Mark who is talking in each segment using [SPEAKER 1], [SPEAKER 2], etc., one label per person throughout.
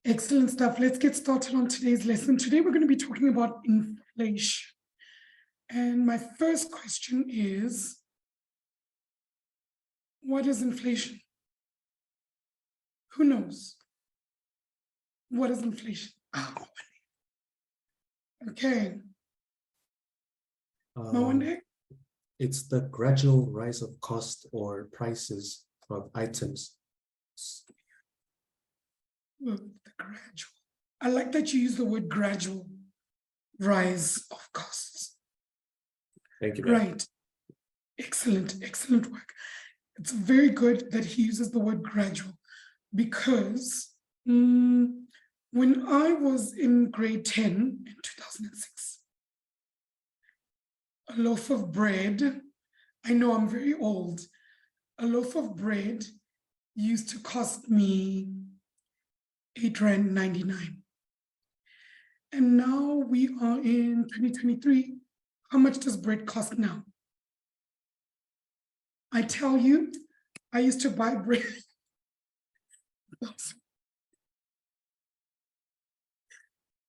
[SPEAKER 1] Excellent stuff. Let's get started on today's lesson. Today we're going to be talking about inflation. And my first question is, what is inflation? Who knows? What is inflation? Okay. Mawande?
[SPEAKER 2] It's the gradual rise of cost or prices of items.
[SPEAKER 1] The gradual. I like that you use the word gradual rise of costs.
[SPEAKER 2] Thank you.
[SPEAKER 1] Right. Excellent, excellent work. It's very good that he uses the word gradual because when I was in grade 10 in 2006, a loaf of bread, I know I'm very old, a loaf of bread used to cost me R8.99. And now we are in 2023. How much does bread cost now? I tell you, I used to buy bread.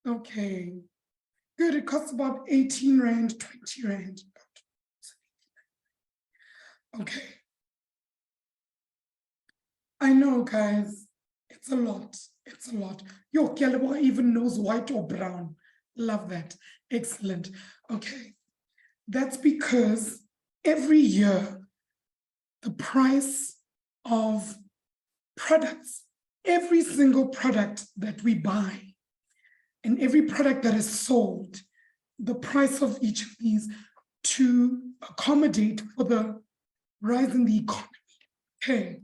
[SPEAKER 1] Okay, good. It costs about 18 Rand, 20 Rand. Okay. I know, guys, it's a lot. It's a lot. Yo, Kelebo even knows white or brown. Love that. Excellent. Okay. That's because every year, the price of products, every single product that we buy, and every product that is sold, the price of each of these to accommodate for the rise in the economy. Okay.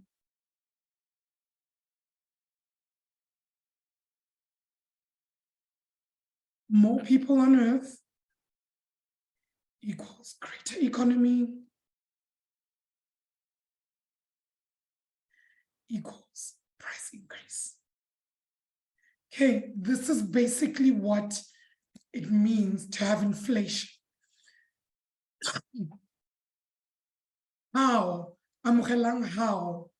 [SPEAKER 1] More people on earth equals greater economy equals price increase. Okay, this is basically what it means to have inflation. How? Amogelang how?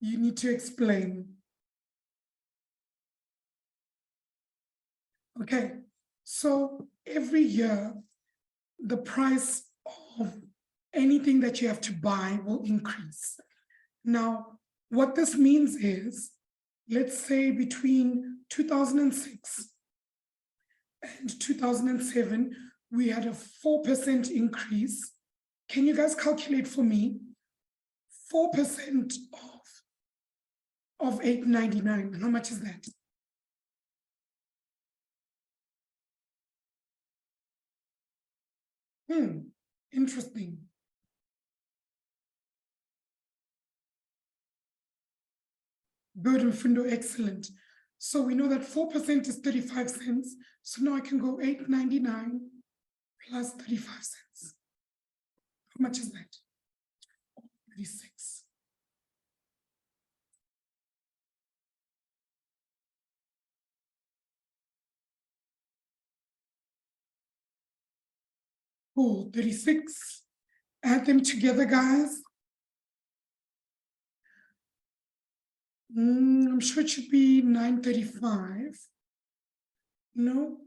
[SPEAKER 1] You need to explain. Okay, so every year, the price of anything that you have to buy will increase. Now, what this means is, let's say between 2006 and 2007, we had a 4% increase. Can you guys calculate for me? 4% of R8.99, how much is that? Interesting. Good, Mfundo, excellent. So we know that 4% is 35 cents. So now I can go R8.99 plus 35 cents. How much is that? 36. Cool, 36. Add them together, guys. I'm sure it should be 935. No?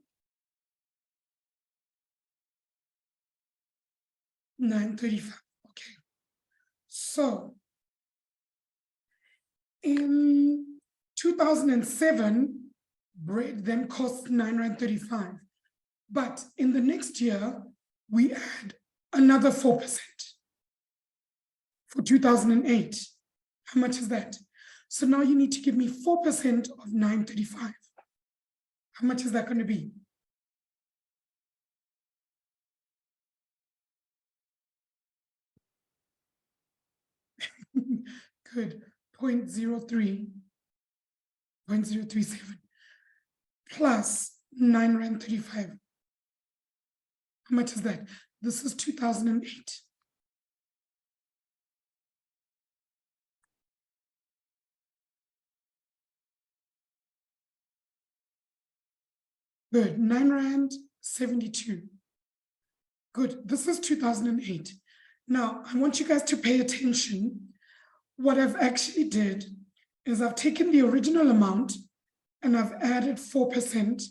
[SPEAKER 1] 935. Okay. So in 2007, bread then cost R9.35. But in the next year, we add another 4% for 2008. How much is that? So now you need to give me 4% of 935. How much is that going to be? Good. 0.03, 0.037 plus R9.35. How much is that? This is 2008. Good, R9.72. Good, this is 2008. Now, I want you guys to pay attention. What I've actually did is I've taken the original amount and I've added 4%,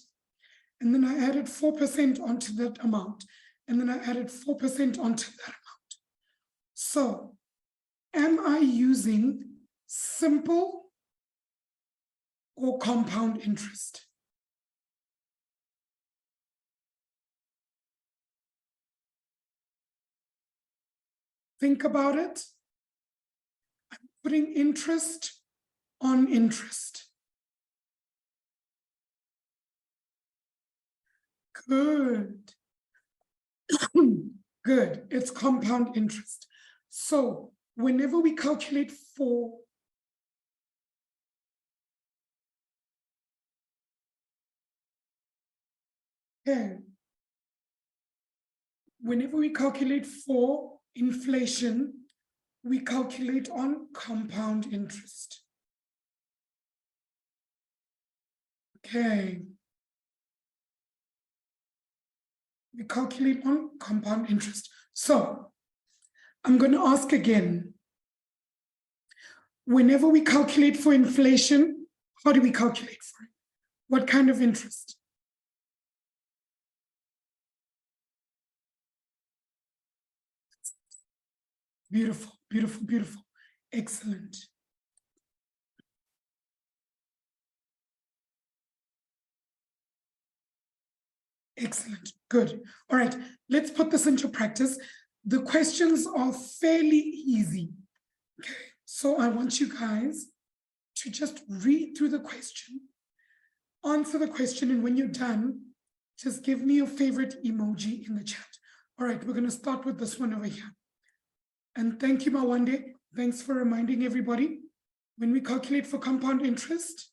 [SPEAKER 1] and then I added 4% onto that amount, and then I added 4% onto that amount. So, am I using simple or compound interest? Think about it. I'm putting interest on interest. Good. Good. It's compound interest. So whenever we calculate for whenever we calculate for inflation, we calculate on compound interest. Okay. We calculate on compound interest. So I'm going to ask again. Whenever we calculate for inflation, how do we calculate for it? What kind of interest? Beautiful, beautiful, beautiful. Excellent. Excellent. Good. All right. Let's put this into practice. The questions are fairly easy. Okay. So I want you guys to just read through the question, answer the question, and when you're done, just give me your favorite emoji in the chat. All right. We're going to start with this one over here. And thank you, Mawande. Thanks for reminding everybody. When we calculate for compound interest,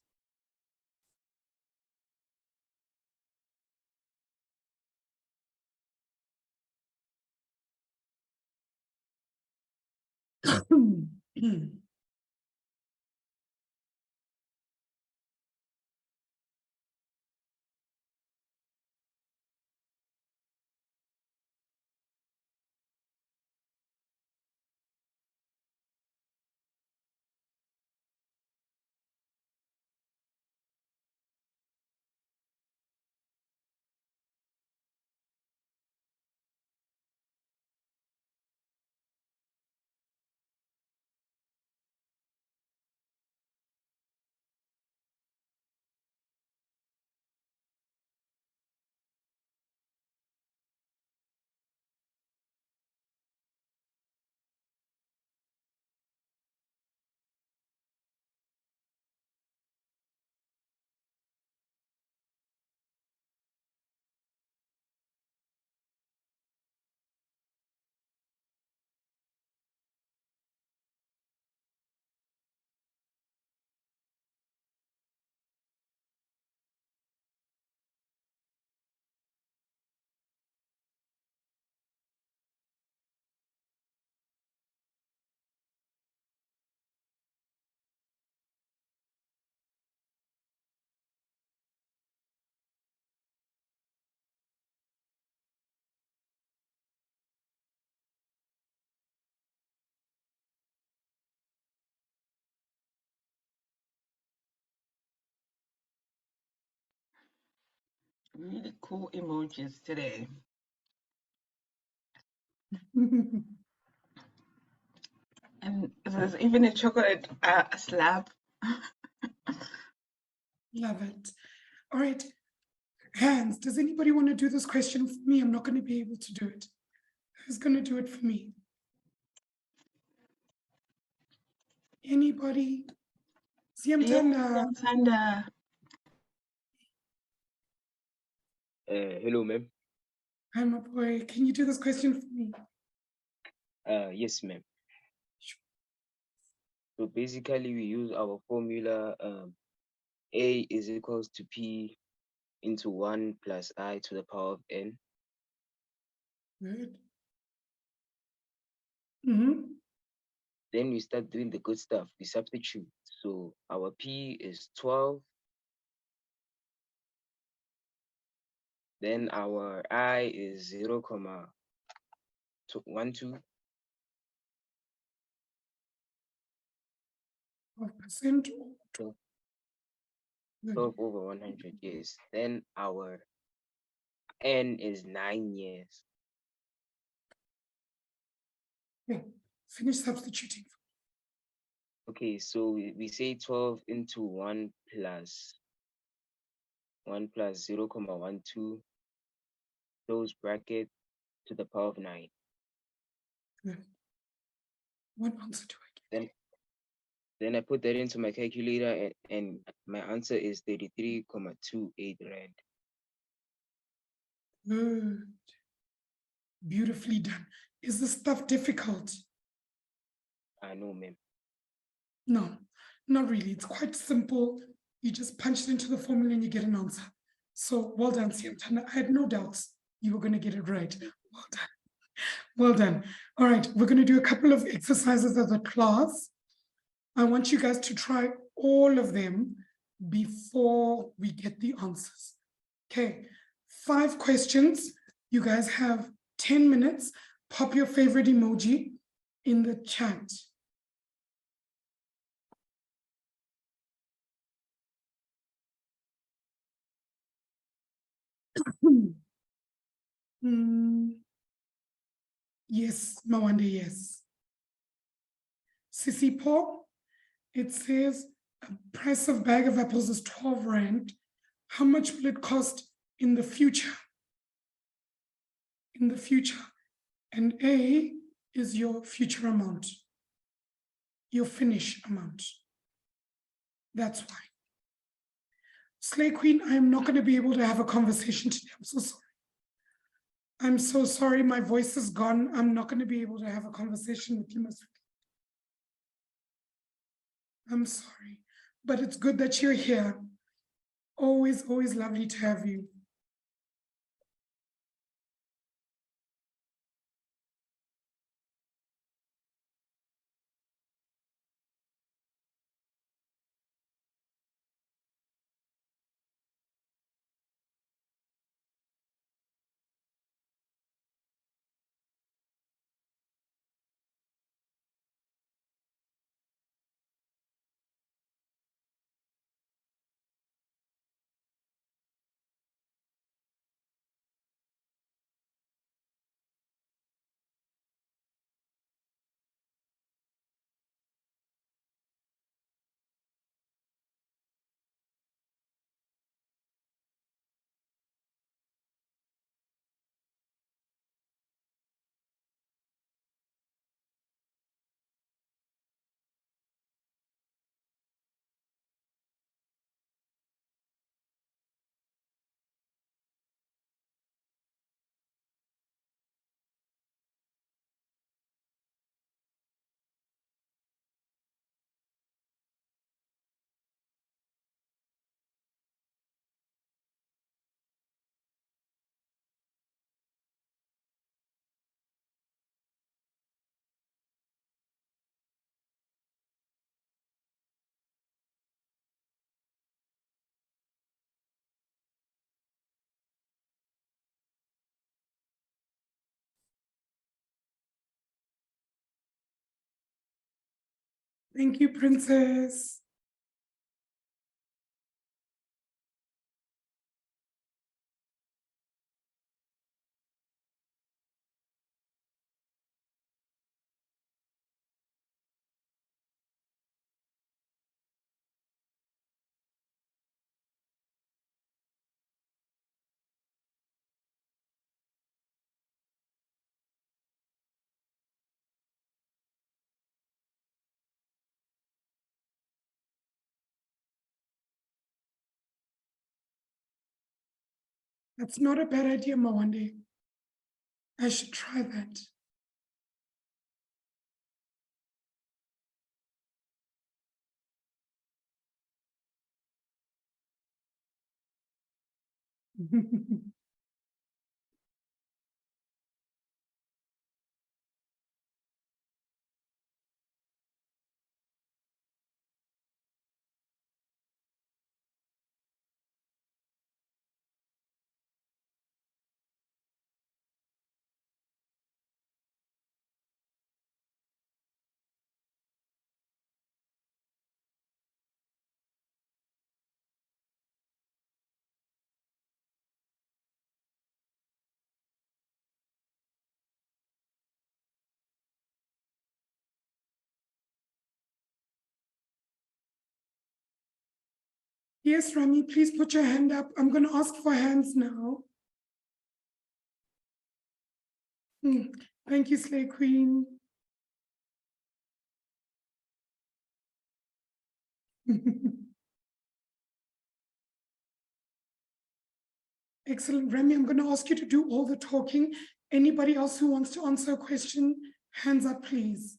[SPEAKER 3] Really cool emojis today. And there's even a chocolate slab.
[SPEAKER 1] love it. All right. Hands, does anybody want to do this question for me? I'm not going to be able to do it. Who's going to do it for me? Anybody? Siyamthanda.
[SPEAKER 3] Sanda.
[SPEAKER 4] Hello, ma'am.
[SPEAKER 1] Hi, my boy. Can you do this question for me?
[SPEAKER 4] Yes, ma'am. So basically, we use our formula A is equals to P into 1 plus I to the power of N.
[SPEAKER 1] Good.
[SPEAKER 4] Then we start doing the good stuff. We substitute. So our P is 12. Then our I is 0.12.
[SPEAKER 1] Good.
[SPEAKER 4] 12 over 100 years. Then our N is 9 years.
[SPEAKER 1] Okay. Finish substituting.
[SPEAKER 4] Okay, so we say 12 into 1 plus 0, 0.12 close bracket to the power of 9.
[SPEAKER 1] Good. What answer do I get?
[SPEAKER 4] Then I put that into my calculator and my answer is 33.28 Rand.
[SPEAKER 1] Good. Beautifully done. Is this stuff difficult?
[SPEAKER 4] I know, ma'am.
[SPEAKER 1] No, not really. It's quite simple. You just punch it into the formula and you get an answer. So well done, Siamtana. I had no doubts you were going to get it right. Well done. Well done. All right, we're going to do a couple of exercises as a class. I want you guys to try all of them before we get the answers. Okay, 5 questions. You guys have 10 minutes. Pop your favorite emoji in the chat. Yes, Mawande, yes. Sissy Paul, it says a price of bag of apples is 12 Rand. How much will it cost in the future? In the future. And A is your future amount, your finish amount. That's why. Slay Queen, I'm not going to be able to have a conversation today. I'm so sorry. I'm so sorry. My voice is gone. I'm not going to be able to have a conversation with you, Miss. I'm sorry. But it's good that you're here. Always, always lovely to have you. Thank you, Princess. That's not a bad idea, Mawande. I should try that. Yes, Rami, please put your hand up. I'm going to ask for hands now. Thank you, Slay Queen. Excellent. Rami, I'm going to ask you to do all the talking. Anybody else who wants to answer a question, hands up, please.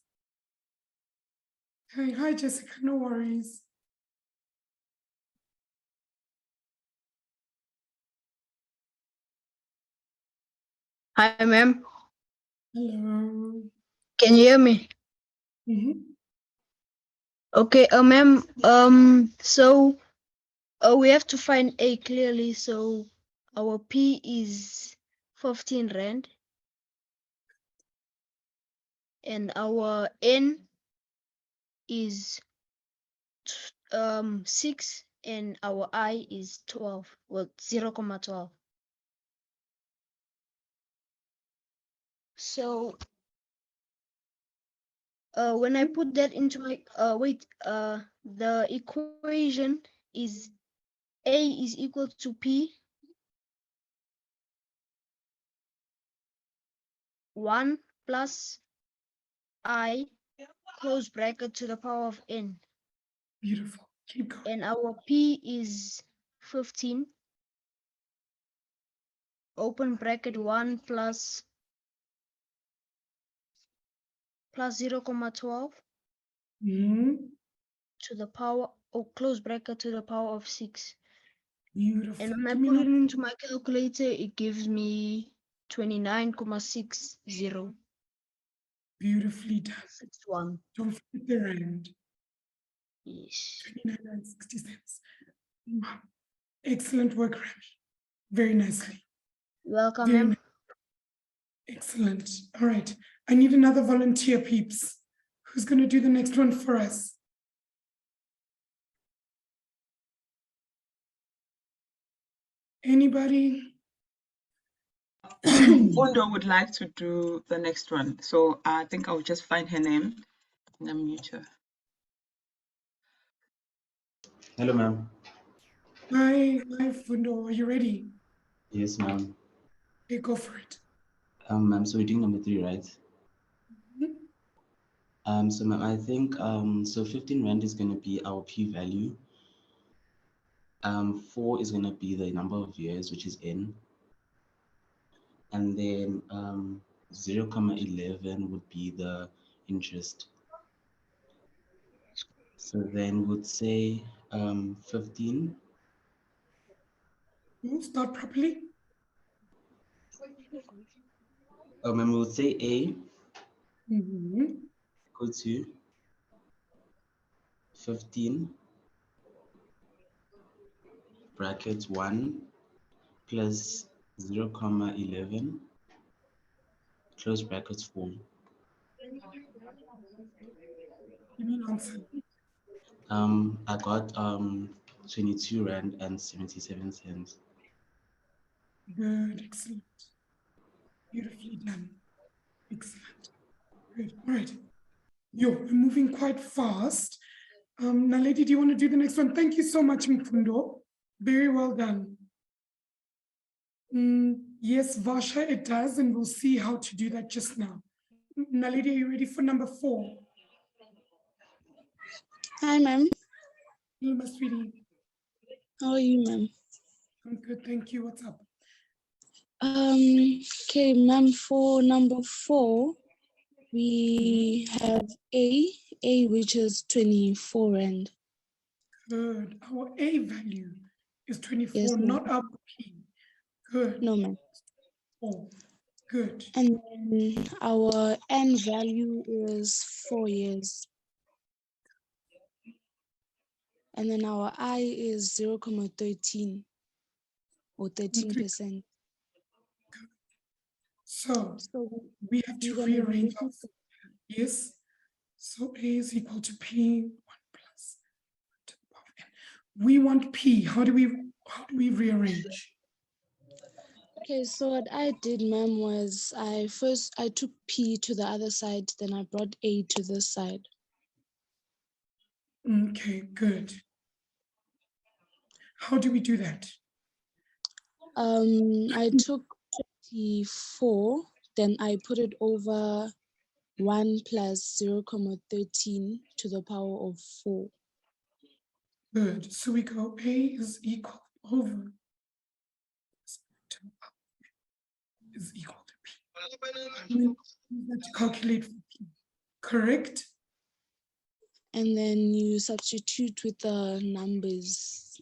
[SPEAKER 1] Hey, hi, Jessica. No worries.
[SPEAKER 5] Hi, ma'am.
[SPEAKER 1] Hello.
[SPEAKER 5] Can you hear me? Okay, ma'am. So we have to find A clearly. So our P is 15 rand, and our N is 6, and our I is 12. Well, 0.12. So when I put that into my the equation is A is equal to P 1 plus I close bracket to the power of N.
[SPEAKER 1] Beautiful. Keep going.
[SPEAKER 5] And our P is 15 open bracket 1 plus 0.12 to the power, or close bracket to the power of 6.
[SPEAKER 1] Beautiful.
[SPEAKER 5] And when I
[SPEAKER 1] Give me
[SPEAKER 5] put
[SPEAKER 1] an
[SPEAKER 5] it into my calculator, it gives me 29.60.
[SPEAKER 1] beautifully done.
[SPEAKER 5] 61.
[SPEAKER 1] Don't forget the rand.
[SPEAKER 5] Yes.
[SPEAKER 1] 29.60 cents. Wow. Excellent work, Rami. Very nicely.
[SPEAKER 5] Welcome,
[SPEAKER 1] Very
[SPEAKER 5] ma'am.
[SPEAKER 1] nice. Excellent. All right. I need another volunteer, peeps. Who's going to do the next one for us? Anybody?
[SPEAKER 3] Fundo would like to do the next one. So I think I'll just find her name and unmute her.
[SPEAKER 6] Hello, ma'am.
[SPEAKER 1] Hi, Fundo. Are you ready?
[SPEAKER 6] Yes, ma'am.
[SPEAKER 1] Okay, go for it.
[SPEAKER 6] Ma'am, so we're doing number 3, right? So ma'am, I think so 15 rand is going to be our P value. 4 is going to be the number of years, which is N. And then 0.11 would be the interest. So then would say 15.
[SPEAKER 1] Start properly.
[SPEAKER 6] Ma'am, we would say A equal to 15 brackets 1 plus 0.11 close brackets 4.
[SPEAKER 1] Give me an answer.
[SPEAKER 6] I got 22 rand and 77 cents.
[SPEAKER 1] Good, excellent. Beautifully done. Excellent. Good. All right. Yo, we're moving quite fast. Naledi, do you want to do the next one? Thank you so much, Mfundo. Very well done. Yes, Vasha, it does, and we'll see how to do that just now. Naledi, are you ready for number 4?
[SPEAKER 7] Hi, ma'am.
[SPEAKER 1] Hello, sweetie.
[SPEAKER 7] How are you, ma'am?
[SPEAKER 1] I'm good, thank you. What's up?
[SPEAKER 7] Okay, ma'am, for number 4, we have A, which is 24 rand.
[SPEAKER 1] Good. Our A value is 24,
[SPEAKER 7] Yes, ma'am.
[SPEAKER 1] not our P. Good.
[SPEAKER 7] No, ma'am.
[SPEAKER 1] Oh, good.
[SPEAKER 7] And then our N value is 4 years. And then our I is 0.13 or 13%.
[SPEAKER 1] So
[SPEAKER 7] So
[SPEAKER 1] we have to
[SPEAKER 7] we're gonna be
[SPEAKER 1] rearrange our,
[SPEAKER 7] looking for,
[SPEAKER 1] yes. So A is equal to P, 1 plus to the power of N. We want P. How do we rearrange?
[SPEAKER 7] okay, so what I did, ma'am, was I took P to the other side, then I brought A to this side.
[SPEAKER 1] Okay, good. How do we do that?
[SPEAKER 7] I took 24, then I put it over 1 plus 0.13 to the power of 4.
[SPEAKER 1] Good. So we go A is equal over is equal to P. And then we have to calculate for P. Correct?
[SPEAKER 7] And then you substitute with the numbers.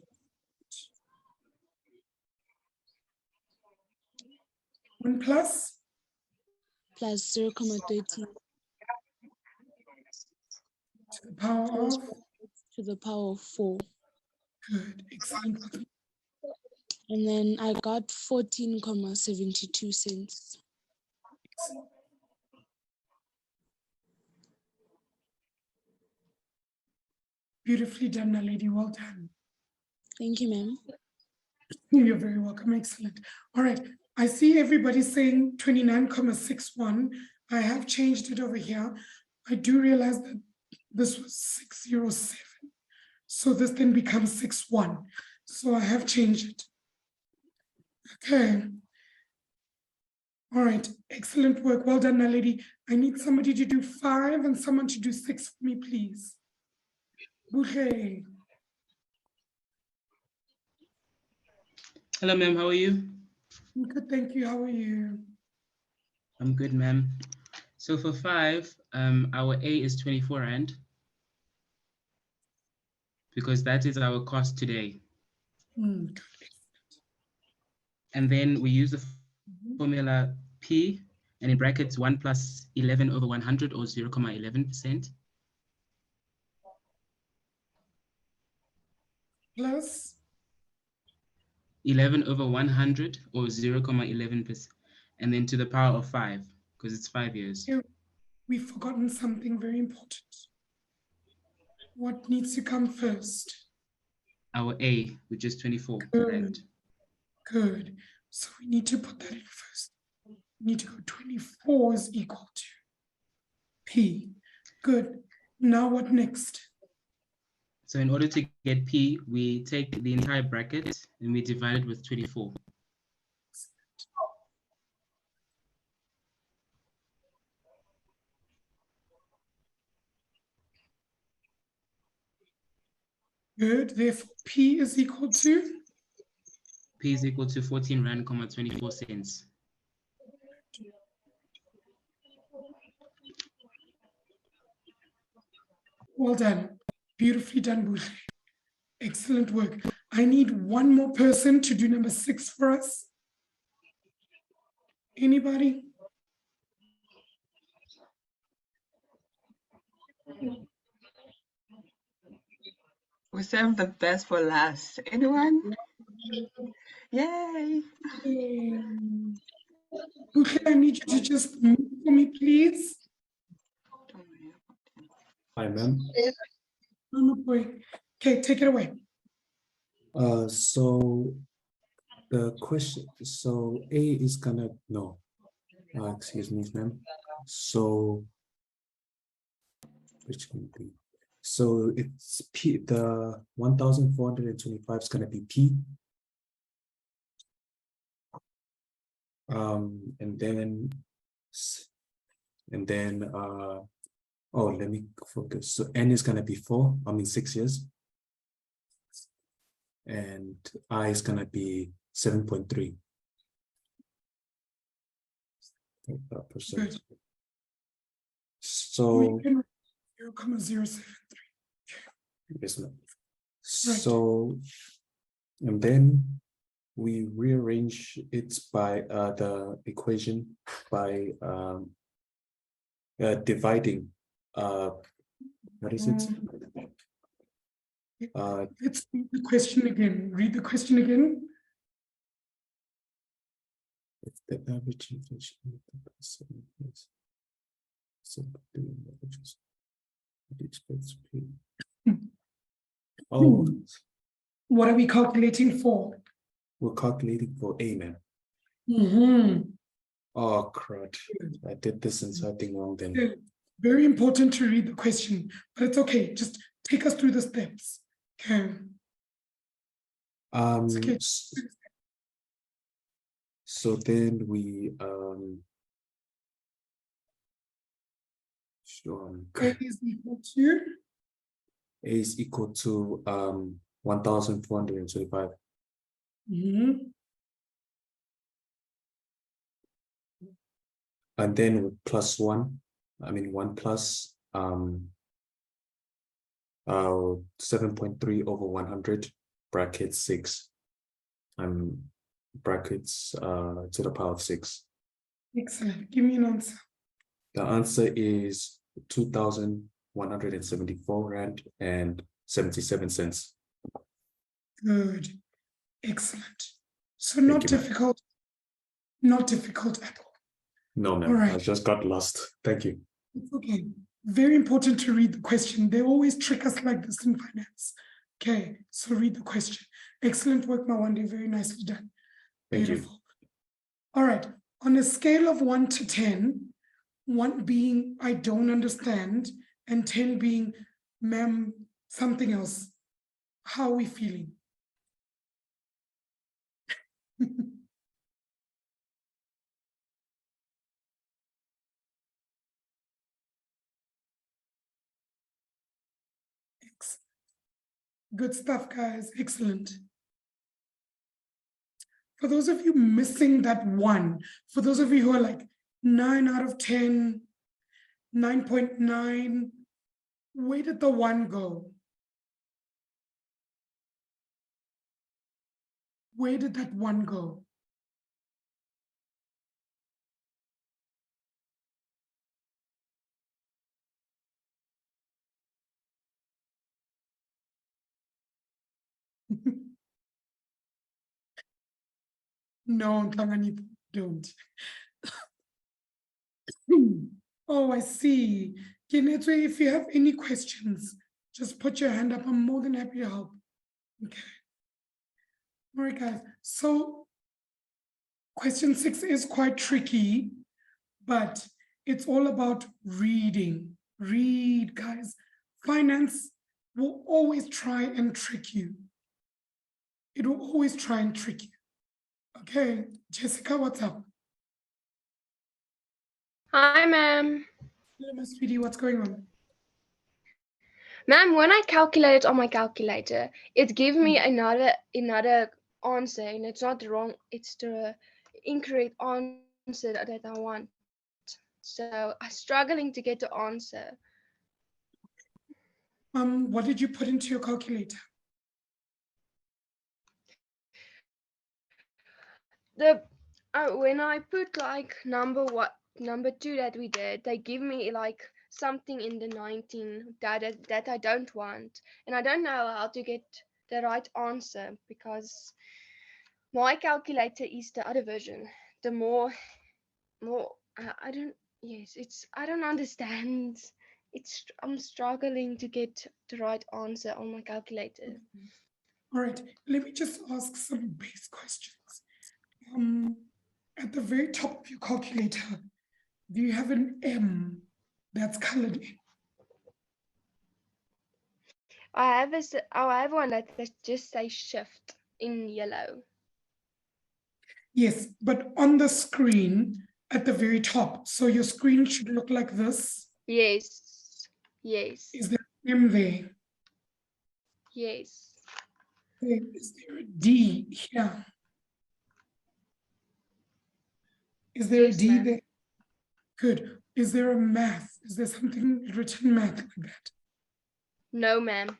[SPEAKER 1] 1 plus
[SPEAKER 7] Plus 0.13
[SPEAKER 1] to the power of.
[SPEAKER 7] to the power of 4.
[SPEAKER 1] Good. Excellent.
[SPEAKER 7] And then I got 14.72 cents.
[SPEAKER 1] Beautifully done, my lady. Well done.
[SPEAKER 7] Thank you, ma'am.
[SPEAKER 1] You're very welcome. Excellent. All right. I see everybody saying 29.61. I have changed it over here. I do realize that this was 607. So this then becomes 61. So I have changed it. Okay. All right. Excellent work. Well done, my lady. I need somebody to do 5 and someone to do 6 for me, please. Okay.
[SPEAKER 8] Hello, ma'am. How are you?
[SPEAKER 1] Good, thank you. How are you?
[SPEAKER 8] I'm good, ma'am. So for 5, our A is 24 Rand because that is our cost today.
[SPEAKER 1] Good.
[SPEAKER 8] And then we use the formula P, and in brackets 1 plus 11 over 100 or 0.11%.
[SPEAKER 1] Plus
[SPEAKER 8] 11 over 100 or 0.11%, and then to the power of 5 because it's 5 years.
[SPEAKER 1] here, we've forgotten something very important. What needs to come first?
[SPEAKER 8] Our A, which is 24
[SPEAKER 1] Good.
[SPEAKER 8] Rand.
[SPEAKER 1] Good. So we need to put that in first. We need to go 24 is equal to P. Good. Now what next?
[SPEAKER 8] So in order to get P, we take the entire bracket and we divide it with 24.
[SPEAKER 1] Good. Therefore, P is equal to?
[SPEAKER 8] P is equal to 14 Rand, 24 cents.
[SPEAKER 1] Well done. Beautifully done, Buhle. Excellent work. I need one more person to do number 6 for us. Anybody?
[SPEAKER 3] We save the best for last. Anyone? Yay!
[SPEAKER 1] Buhle, I need you to just move for me, please.
[SPEAKER 2] Hi, ma'am.
[SPEAKER 1] No, boy. Okay, take it away.
[SPEAKER 2] So the question, so A is gonna, no, excuse me, ma'am. So, which can be, so it's P, the 1,425 is gonna be P. And then, oh, let me focus. So N is gonna be 4, 6 years. And I is gonna be 7.3%.
[SPEAKER 1] Good.
[SPEAKER 2] So
[SPEAKER 1] 0.073.
[SPEAKER 2] yes, ma'am. So and then we rearrange it by the equation by dividing what is it?
[SPEAKER 1] Let's read the question again. Read the question again.
[SPEAKER 2] It's the average inflation of the past 7 years. So doing averages. It expects P. Oh,
[SPEAKER 1] What are we calculating for?
[SPEAKER 2] we're calculating for A, man. Oh, crud. I did this inside thing wrong then.
[SPEAKER 1] Yeah, very important to read the question, but it's okay. Just take us through the steps. Okay. It's okay.
[SPEAKER 2] So then we sure,
[SPEAKER 1] A is equal to
[SPEAKER 2] A is equal to 1,425. And then with plus 1, I mean 1 plus 7.3 over 100 brackets 6 brackets to the power of 6.
[SPEAKER 1] Excellent. Give me an answer.
[SPEAKER 2] The answer is 2,174 Rand and 77 cents.
[SPEAKER 1] Good. Excellent. So not
[SPEAKER 2] Thank you, ma'am.
[SPEAKER 1] difficult. Not difficult at all.
[SPEAKER 2] No,
[SPEAKER 1] All
[SPEAKER 2] ma'am.
[SPEAKER 1] right.
[SPEAKER 2] I just got lost. Thank you.
[SPEAKER 1] It's okay. Very important to read the question. They always trick us like this in finance. Okay, so read the question. Excellent work, Mawande. Very nicely done.
[SPEAKER 2] Thank
[SPEAKER 1] Beautiful.
[SPEAKER 2] you.
[SPEAKER 1] All right. On a scale of 1 to 10, 1 being I don't understand, and 10 being, ma'am, something else. How are we feeling? Good stuff, guys. Excellent. For those of you missing that 1, for those of you who are like 9 out of 10, 9.9, where did the 1 go? Where did that 1 go? No, Tanganyika, don't. Oh, I see. Kinetwe, if you have any questions, just put your hand up. I'm more than happy to help. Okay. All right, guys. So question 6 is quite tricky, but it's all about reading. Read, guys. Finance will always try and trick you. It will always try and trick you. Okay, Jessica, what's up?
[SPEAKER 9] Hi, ma'am.
[SPEAKER 1] Hello, my sweetie, what's going on?
[SPEAKER 9] Ma'am, when I calculated on my calculator, it gave me another answer, and it's not wrong. It's the incorrect answer that I want. So I'm struggling to get the answer.
[SPEAKER 1] What did you put into your calculator?
[SPEAKER 9] When I put like number 2 that we did, they give me like something in the 19 that I don't want, and I don't know how to get the right answer because my calculator is the other version. The more I don't I don't understand. I'm struggling to get the right answer on my calculator.
[SPEAKER 1] All right, let me just ask some base questions. At the very top of your calculator, do you have an M that's colored in?
[SPEAKER 9] I have one that just says shift in yellow.
[SPEAKER 1] Yes, but on the screen at the very top. So your screen should look like this.
[SPEAKER 9] Yes. Yes.
[SPEAKER 1] Is there an M there?
[SPEAKER 9] Yes.
[SPEAKER 1] Okay. Is there a D here? Is there
[SPEAKER 9] Yes,
[SPEAKER 1] a D
[SPEAKER 9] ma'am.
[SPEAKER 1] there? Good. Is there a math? Is there something written math like that?
[SPEAKER 9] No, ma'am.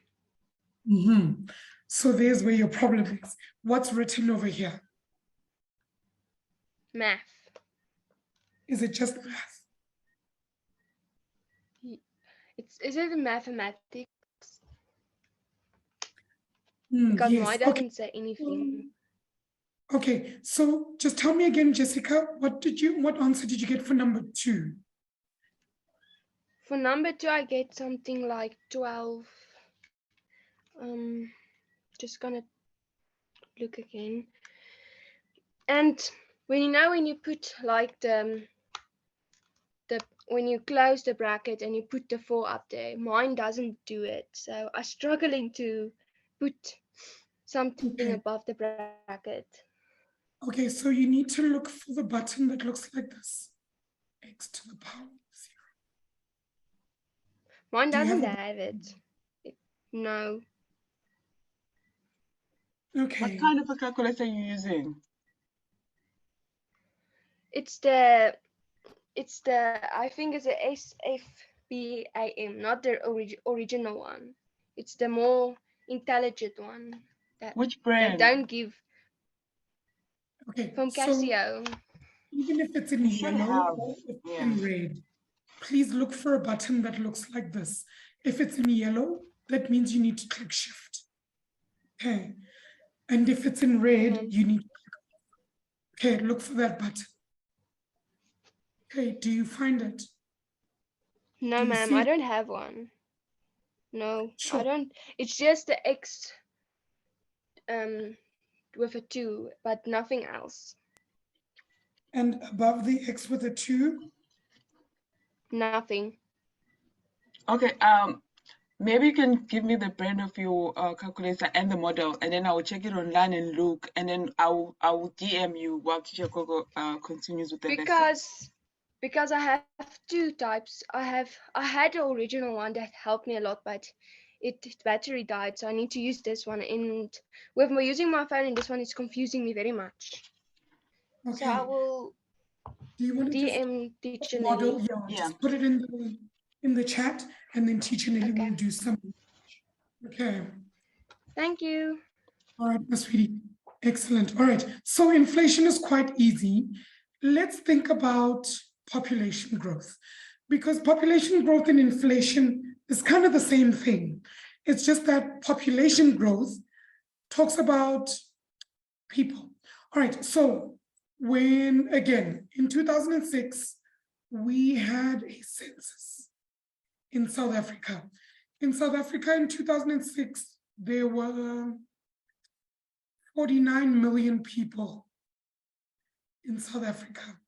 [SPEAKER 1] So there's where your problem is. What's written over here?
[SPEAKER 9] Math.
[SPEAKER 1] Is it just math?
[SPEAKER 9] Is it mathematics? Because
[SPEAKER 1] Yes.
[SPEAKER 9] mine doesn't say anything.
[SPEAKER 1] Okay, so just tell me again, Jessica, what answer did you get for number 2?
[SPEAKER 9] For number 2, I get something like 12. Just gonna look again. And when you put like when you close the bracket and you put the 4 up there, mine doesn't do it. So I'm struggling to put something
[SPEAKER 1] Okay.
[SPEAKER 9] above the bracket.
[SPEAKER 1] Okay, so you need to look for the button that looks like this. X to the power of 0.
[SPEAKER 9] Mine
[SPEAKER 1] Do you have
[SPEAKER 9] doesn't
[SPEAKER 1] a-
[SPEAKER 9] have it. No.
[SPEAKER 3] What
[SPEAKER 1] Okay.
[SPEAKER 3] kind of a calculator are you using?
[SPEAKER 9] It's the I think it's a SFBAM, not the original one. It's the more intelligent one that
[SPEAKER 3] Which
[SPEAKER 9] they
[SPEAKER 3] brand?
[SPEAKER 9] don't give
[SPEAKER 1] Okay.
[SPEAKER 9] from
[SPEAKER 1] So
[SPEAKER 9] Casio.
[SPEAKER 1] even if it's in
[SPEAKER 3] You should
[SPEAKER 1] yellow
[SPEAKER 3] have,
[SPEAKER 1] or if it's
[SPEAKER 3] yeah.
[SPEAKER 1] in red, please look for a button that looks like this. If it's in yellow, that means you need to click shift. Okay. And if it's in red, you need to click. Okay, look for that button. Okay, do you find it?
[SPEAKER 9] No,
[SPEAKER 1] Do you
[SPEAKER 9] ma'am,
[SPEAKER 1] see
[SPEAKER 9] I
[SPEAKER 1] it?
[SPEAKER 9] don't have one. No,
[SPEAKER 1] Sure.
[SPEAKER 9] I don't. It's just the X with a 2, but nothing else.
[SPEAKER 1] And above the X with a 2?
[SPEAKER 9] Nothing.
[SPEAKER 3] Okay, maybe you can give me the brand of your calculator and the model, and then I will check it online and look, and then I will DM you while Teacher Coco continues with the lesson.
[SPEAKER 9] Because I have 2 types. I had the original one that helped me a lot, but its battery died, so I need to use this one. And with my using my phone, and this one is confusing me very much.
[SPEAKER 1] Okay.
[SPEAKER 9] So I will
[SPEAKER 1] Do you want to just
[SPEAKER 9] DM Teacher
[SPEAKER 1] model?
[SPEAKER 9] Nelly.
[SPEAKER 1] Yeah,
[SPEAKER 3] Yeah.
[SPEAKER 1] just put it in the chat, and then Teacher Nelly
[SPEAKER 9] Okay.
[SPEAKER 1] will do some. Okay.
[SPEAKER 9] Thank you.
[SPEAKER 1] All right, Miss Sweetie. Excellent. All right. So inflation is quite easy. Let's think about population growth, because population growth and inflation is kind of the same thing. It's just that population growth talks about people. All right. So when, again, in 2006, we had a census in South Africa. In South Africa in 2006, there were 49 million people in South Africa.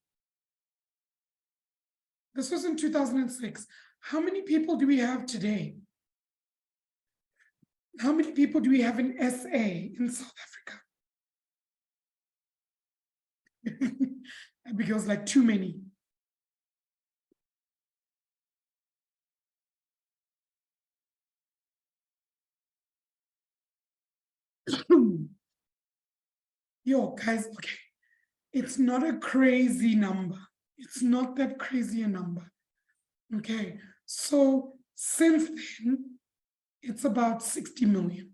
[SPEAKER 1] This was in 2006. How many people do we have today? How many people do we have in SA in South Africa? Because like too many. Yo, guys, okay. It's not a crazy number. It's not that crazy a number. Okay, so since then, it's about 60 million,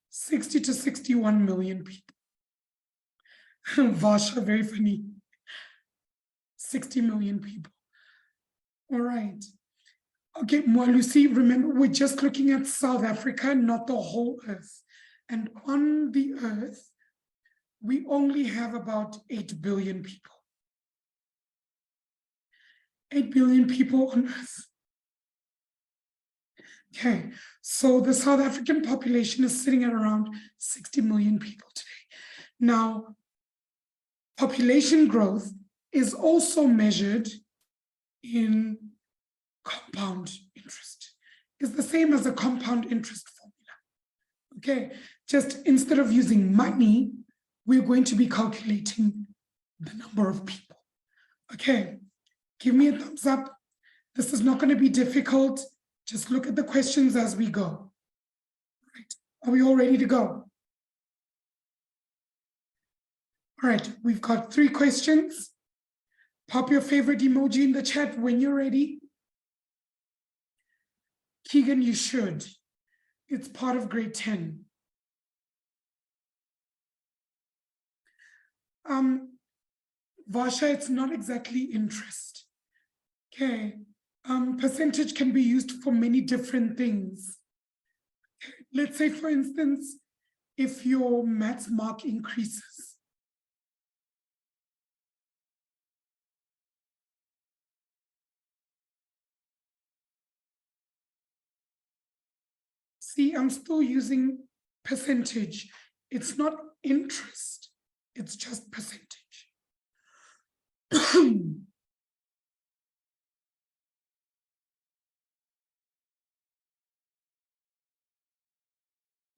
[SPEAKER 1] 60 to 61 million people. Vasha, very funny. 60 million people. All right. Okay, Lucy, remember, we're just looking at South Africa, not the whole earth. And on the earth, we only have about 8 billion people. 8 billion people on earth. Okay, so the South African population is sitting at around 60 million people today. Now, population growth is also measured in compound interest. It's the same as a compound interest formula. Okay, just instead of using money, we're going to be calculating the number of people. Okay, give me a thumbs up. This is not going to be difficult. Just look at the questions as we go. Right. Are we all ready to go? All right, we've got 3 questions. Pop your favorite emoji in the chat when you're ready. Keegan, you should. It's part of grade 10. Vasha, it's not exactly interest. Okay. Percentage can be used for many different things. Let's say, for instance, if your maths mark increases. See, I'm still using percentage. It's not interest, it's just percentage.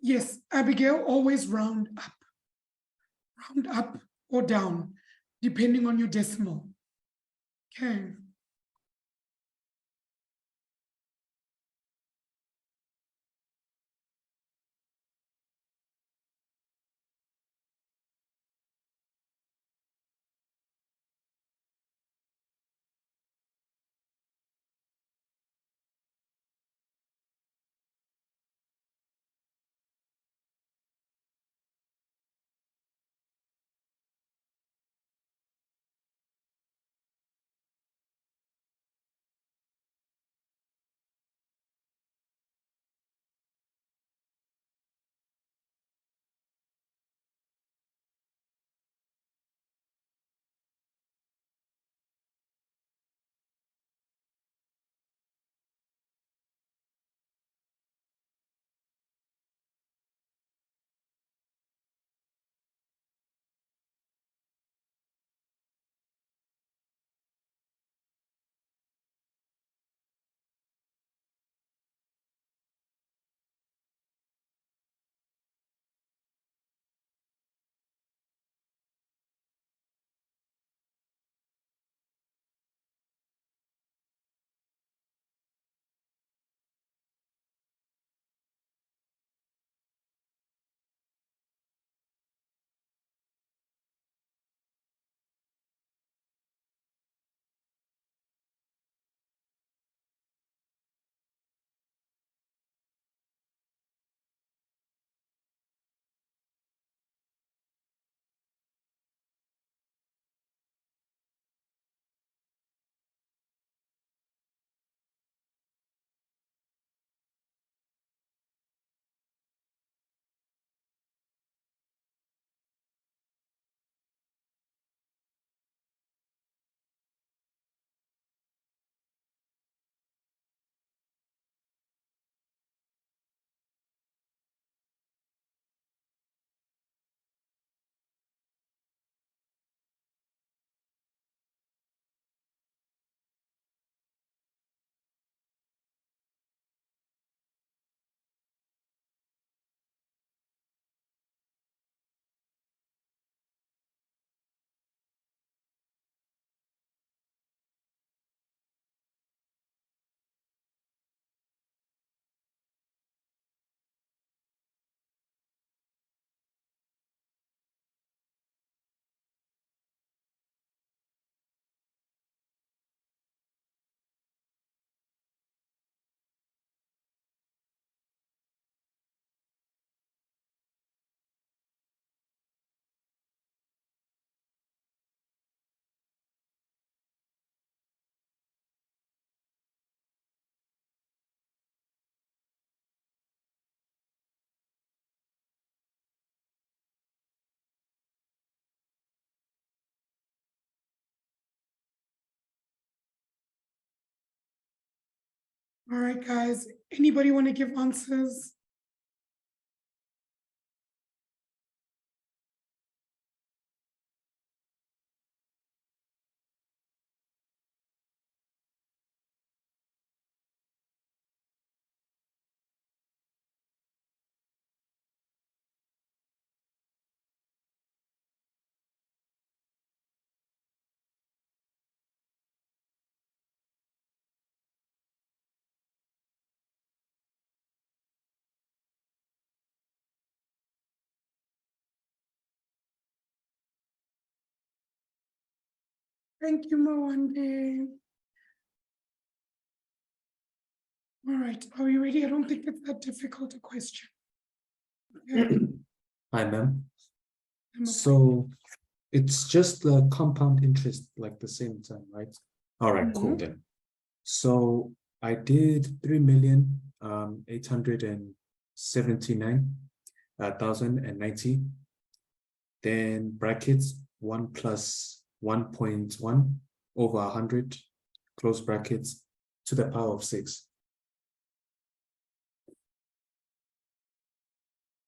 [SPEAKER 1] Yes, Abigail, always round up or down, depending on your decimal. Okay. All right, guys. Anybody want to give answers? Thank you, Mwande. All right, are we ready? I don't think it's that difficult a question. Okay.
[SPEAKER 2] Hi, ma'am.
[SPEAKER 1] I'm okay.
[SPEAKER 2] So it's just the compound interest like the same time, right? All right, cool
[SPEAKER 1] Mhm.
[SPEAKER 2] then. So I did 3,879,090. Then brackets 1 plus 1.1 over 100, close brackets, to the power of 6.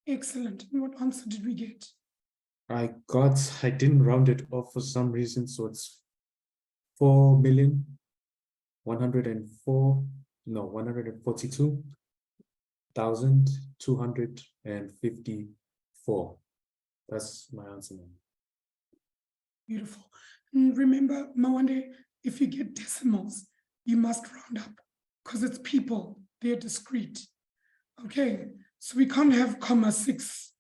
[SPEAKER 1] Excellent. And what answer did we get?
[SPEAKER 2] I didn't round it off for some reason, so it's 4,104,142 1,254. That's my answer.
[SPEAKER 1] Beautiful. And remember, Mawande, if you get decimals, you must round up because it's people, they're discrete. Okay, so we can't have 0.6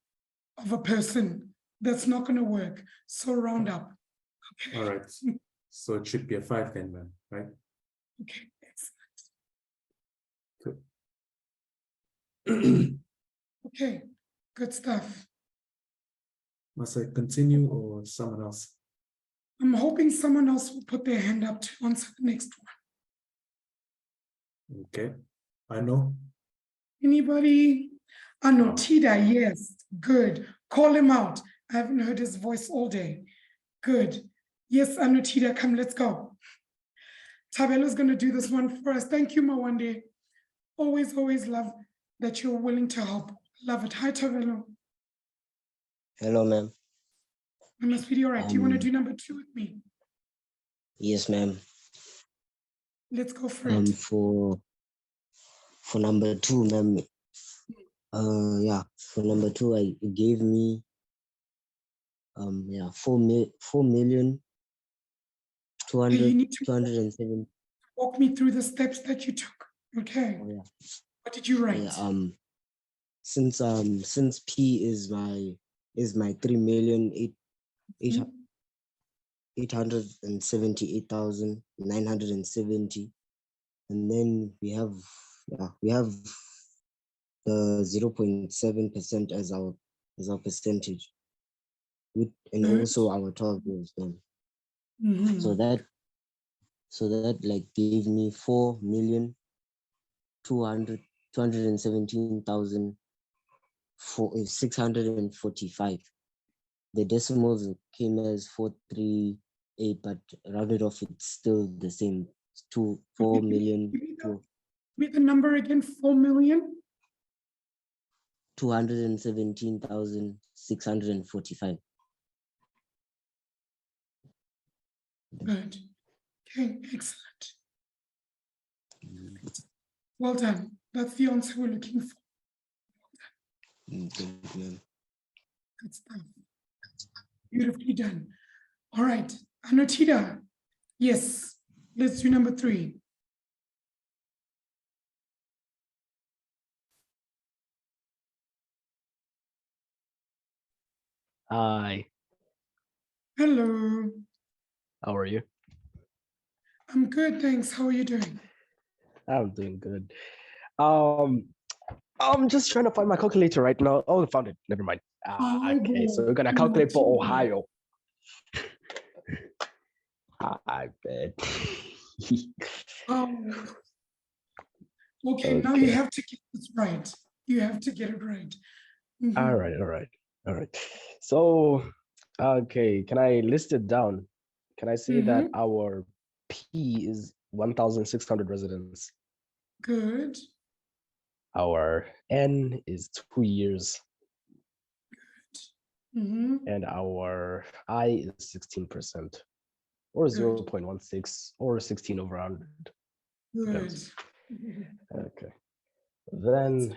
[SPEAKER 1] of a person. That's not going to work. So round up. Okay.
[SPEAKER 2] All right. So it should be a 5 then, man, right?
[SPEAKER 1] Okay,
[SPEAKER 2] Good.
[SPEAKER 1] okay, good stuff.
[SPEAKER 2] Must I continue or someone else?
[SPEAKER 1] I'm hoping someone else will put their hand up to answer the next one.
[SPEAKER 2] Okay. I know.
[SPEAKER 1] Anybody? Anotida, yes, good. Call him out. I haven't heard his voice all day. Good. Yes, Anotida, come, let's go. Tabelo's going to do this one for us. Thank you, Mawande. Always, always love that you're willing to help. Love it. Hi, Tabelo.
[SPEAKER 10] Hello, ma'am.
[SPEAKER 1] I must be all right. Do you want to do number 2 with me?
[SPEAKER 10] Yes, ma'am.
[SPEAKER 1] Let's go for it.
[SPEAKER 10] For number 2, ma'am. Yeah, for number 2, it gave me 4,207,000.
[SPEAKER 1] Walk me through the steps that you took. Okay.
[SPEAKER 10] Oh, yeah.
[SPEAKER 1] What did you write?
[SPEAKER 10] Yeah, since P is my 3,878,970, and then we have the 0.7% as our percentage, and also our 12 years. So that like gave me 4,217,645. The decimals came as 438, but rounded off, it's still the same. It's 4 million.
[SPEAKER 1] Give me the number again.
[SPEAKER 10] 4,217,645.
[SPEAKER 1] Good. Okay, excellent. Well done. That's the answer we're looking for.
[SPEAKER 10] Thank you, ma'am.
[SPEAKER 1] Good stuff. Beautifully done. All right, Anotida. Yes, let's do number 3.
[SPEAKER 11] Hi.
[SPEAKER 1] Hello.
[SPEAKER 11] How are you?
[SPEAKER 1] I'm good, thanks. How are you doing?
[SPEAKER 11] I'm doing good. I'm just trying to find my calculator right now. Oh, I found it. Never mind. Okay, so we're gonna calculate for Ohio. I bet.
[SPEAKER 1] Okay, now you have to get this right. You have to get it right.
[SPEAKER 11] All right. So, okay, can I list it down? Can I say that our P is 1,600 residents?
[SPEAKER 1] Good.
[SPEAKER 11] Our N is 2 years.
[SPEAKER 1] And
[SPEAKER 11] our I is 16%, or 0.16, or 16 over 100.
[SPEAKER 1] Good.
[SPEAKER 11] Okay. Then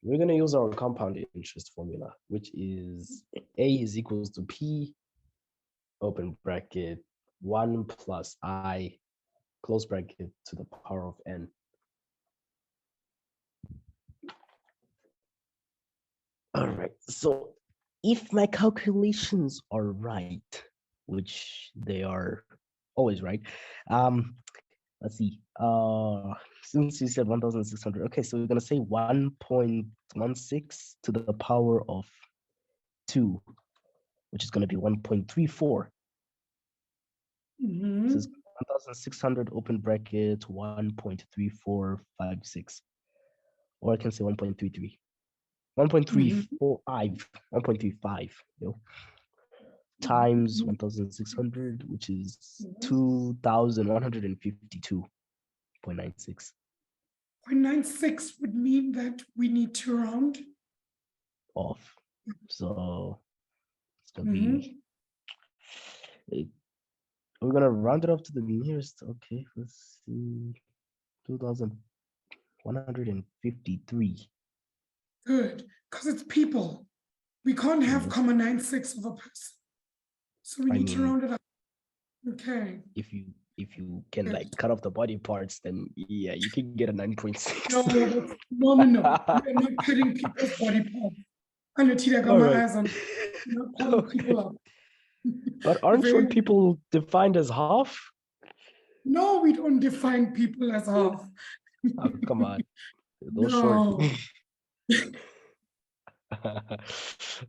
[SPEAKER 11] we're going to use our compound interest formula, which is A is equals to P, open bracket, 1 plus I, close bracket, to the power of N. All right. So if my calculations are right, which they are always right, let's see. Since you said 1,600, okay, so we're gonna say 1.16 to the power of 2, which is gonna be 1.34. This is 1,600 open bracket 1.3456, or I can say 1.33. 1.35, times 1,600, which is 2,152.96.
[SPEAKER 1] 0.96 would mean that we need to round
[SPEAKER 11] off. So it's gonna be, we're gonna round it up to the nearest. Okay, let's see, 2,000. 153.
[SPEAKER 1] Good, because it's people. We can't have
[SPEAKER 11] Yes.
[SPEAKER 1] 0.96 of a person. So we
[SPEAKER 11] I
[SPEAKER 1] need to
[SPEAKER 11] mean,
[SPEAKER 1] round it up. Okay.
[SPEAKER 11] if you can
[SPEAKER 1] Good.
[SPEAKER 11] like cut off the body parts, then yeah, you can get a 9.6.
[SPEAKER 1] No, that's no. We are not cutting people's body parts. Anatida got
[SPEAKER 11] All
[SPEAKER 1] my
[SPEAKER 11] right.
[SPEAKER 1] eyes on. We're not cutting
[SPEAKER 11] Okay.
[SPEAKER 1] people up.
[SPEAKER 11] But aren't
[SPEAKER 1] Very
[SPEAKER 11] short
[SPEAKER 1] well.
[SPEAKER 11] people defined as half?
[SPEAKER 1] No, we don't define people as half.
[SPEAKER 11] Oh, come on. Those short.
[SPEAKER 1] No.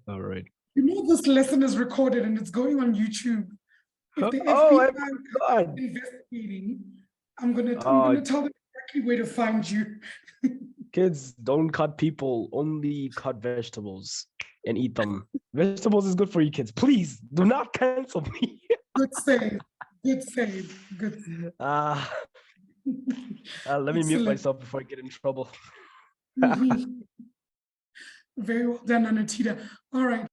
[SPEAKER 11] All right.
[SPEAKER 1] You know this lesson is recorded and it's going on YouTube. If the
[SPEAKER 11] Oh my
[SPEAKER 1] FBI
[SPEAKER 11] God.
[SPEAKER 1] investigating, I'm gonna
[SPEAKER 11] Uh,
[SPEAKER 1] tell them exactly where to find you.
[SPEAKER 11] Kids, don't cut people, only cut vegetables and eat them. Vegetables is good for you kids. Please do not cancel me.
[SPEAKER 1] Good save. Good save. Good save.
[SPEAKER 11] Let me mute
[SPEAKER 1] Excellent.
[SPEAKER 11] myself before I get in trouble.
[SPEAKER 1] Mhm. Very well done, Anatida. All right.